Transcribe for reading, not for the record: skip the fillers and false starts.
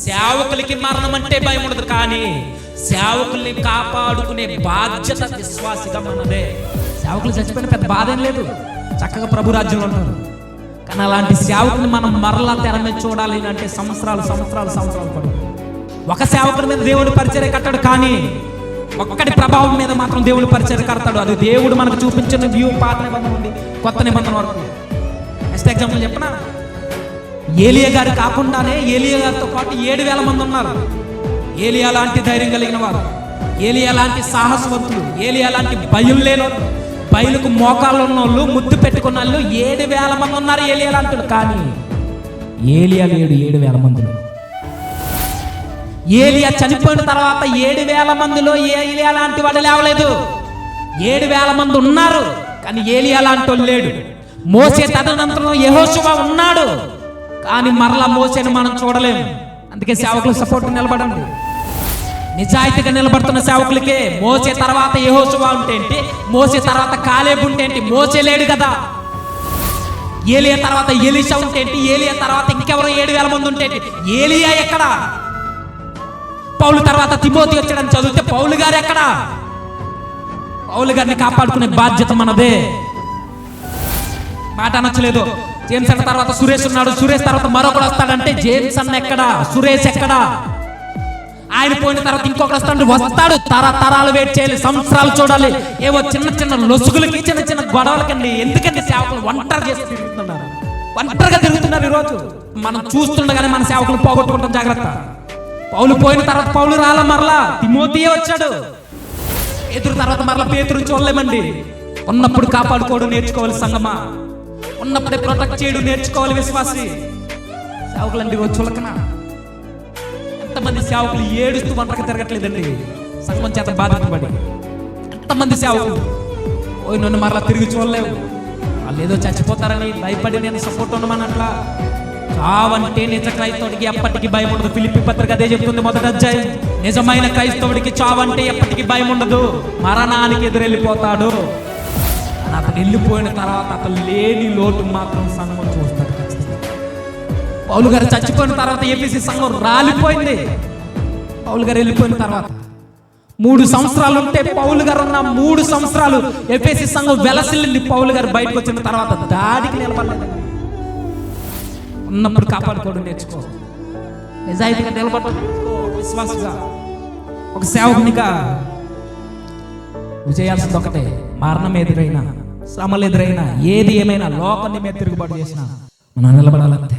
సేవకులకి మరణం అంటే భయం ఉండదు, కానీ సేవకుల్ని కాపాడుకునే బాధ్యత విశ్వాసిగా మనదే. సేవకులు చచ్చిపోయిన పెద్ద బాధ ఏం లేదు, చక్కగా ప్రభు రాజ్యంలో ఉంటారు. కానీ అలాంటి సేవకుని మనం మరలా తెర మీద చూడాలి అంటే సంవత్సరాలు పడుతుంది. ఒక సేవకుడి మీద దేవుడు పరిచర్య కట్టాడు, కానీ ఒక్కడి ప్రభావం మీద మాత్రం దేవుడు పరిచర్య కడతాడు. అది దేవుడు మనకు చూపించిన వ్యూ పాత నిబంధన నుండి కొత్త నిబంధన వరకు. నెక్స్ట్ ఎగ్జాంపుల్ చెప్పనా, ఏలియా గారు కాకుండానే ఏలియా గారితో పాటు 7,000 మంది ఉన్నారు. ఏలియా లాంటి ధైర్యం కలిగిన వారు, ఏలియా లాంటి సాహసవంతులు, ఏలియా లాంటి భయం లేని వాళ్ళు, బయలుకు మోకాళ్ళు ఉన్న వాళ్ళు, ముద్దు పెట్టుకున్న వాళ్ళు 7,000 మంది ఉన్నారు ఏలియా లాంటి. కానీ ఏలియా లేడు 7,000 మందిలో. ఏలియా చనిపోయిన తర్వాత 7,000 మందిలో ఏలియా లాంటి వాడు లేవలేదు. 7,000 మంది ఉన్నారు, కానీ ఏలియా లాంటి వాడు లేడు. మోసే తదనంతరం యెహోషువ ఉన్నాడు, కానీ మరలా మోసేని మనం చూడలేము. అందుకే సేవకులు సపోర్ట్ నిలబడండి. నిజాయితీగా నిలబడుతున్న సేవకులకే మోసే తర్వాత యెహోషువ ఉంటే ఏంటి, మోసే తర్వాత కాలేబు ఉంటే ఏంటి, మోసే లేడు కదా. ఏలియా తర్వాత ఎలీషా ఉంటే ఏంటి, ఏలియా తర్వాత ఇంకెవరో 7,000 మంది ఉంటే ఏంటి, ఏలియా ఎక్కడ? పౌలు తర్వాత తిమోతి వచ్చాడని చదివితే పౌలు గారు ఎక్కడ? పౌలు గారిని కాపాడుకునే బాధ్యత మనదే. మాట అనొచ్చలేదు. జేమ్స్ అన్న తర్వాత సురేష్ ఉన్నాడు, సురేష్ తర్వాత మరొకడు వస్తాడంటే జేమ్స్ అన్న ఎక్కడ, సురేష్ ఎక్కడ? ఆయన పోయిన తర్వాత ఇంకొకడు వస్తాడు. తరాలు వెయిట్ చేయాలి, సంవత్సరాలు చూడాలి. ఏవో చిన్న లొసుగులకి, చిన్న గొడవలకండి ఎందుకండి సేవకులు ఒంటరిగా తిరుగుతున్నారు. ఈరోజు మనం చూస్తుండగానే మన సేవకులు పోగొట్టుకుంటాం, జాగ్రత్త. పౌలు పోయిన తర్వాత పౌలు రాల, మరలా తిమోతియే వచ్చాడు. పేతురు తర్వాత మరలా పేతురు చూడలేమండి. ఉన్నప్పుడు కాపాడుకోవడం నేర్చుకోవాలి సంగమా, ఉన్నప్పుడే ప్రొటెక్ట్ చేయడం నేర్చుకోవాలి విశ్వాసి. సేవకులండి రోజు చులకన. ఎంతమంది సేవకులు ఏడుస్తూ ఒంటరిగా తిరగట్లేదండి సంగమం చేత బాధింపబడి. ఎంతమంది సేవకులు పోయి నన్ను మరలా తిరిగి చూడలేవు, వాళ్ళు ఏదో చచ్చిపోతారని భయపడి నేను సపోర్ట్ ఉండమని అట్లా. చావంటే నిజ క్రైస్తవుడికి ఎప్పటికీ భయం ఉండదు. ఫిలిప్పీ పత్రిక అదే చెప్తుంది, 1వ అధ్యాయం. నిజమైన క్రైస్తవుడికి చావంటే ఎప్పటికీ భయం ఉండదు, మరణానికి ఎదురెళ్ళిపోతాడు. అతను వెళ్ళిపోయిన తర్వాత అతను లేని లోటు మాత్రం సంఘం చూస్తాడు. పౌలు గారు చచ్చిపోయిన తర్వాత ఏపీసీ సంఘం రాలిపోయింది. పౌలు గారు వెళ్ళిపోయిన తర్వాత 3 సంవత్సరాలు ఉంటే పౌలు గారు ఉన్న 3 సంవత్సరాలు ఏపీసీ సంఘం వెలసిల్లింది. పౌలు గారు బయటకు వచ్చిన తర్వాత దాడికి నిలబడలేదు. ఉన్నప్పుడు కాపాడుకోవడం నేర్చుకో, నిజాయితీగా నిలబడడం నేర్చుకో. విశ్వాసగా ఒక సేవకునిగా చేయాల్సింది ఒకటే, మరణం ఎదురైనా, శ్రమలు ఎదురైనా, ఏది ఏమైనా, లోకాన్ని మీద తిరుగుబాటు చేసినా మనం నిలబడాలంతే.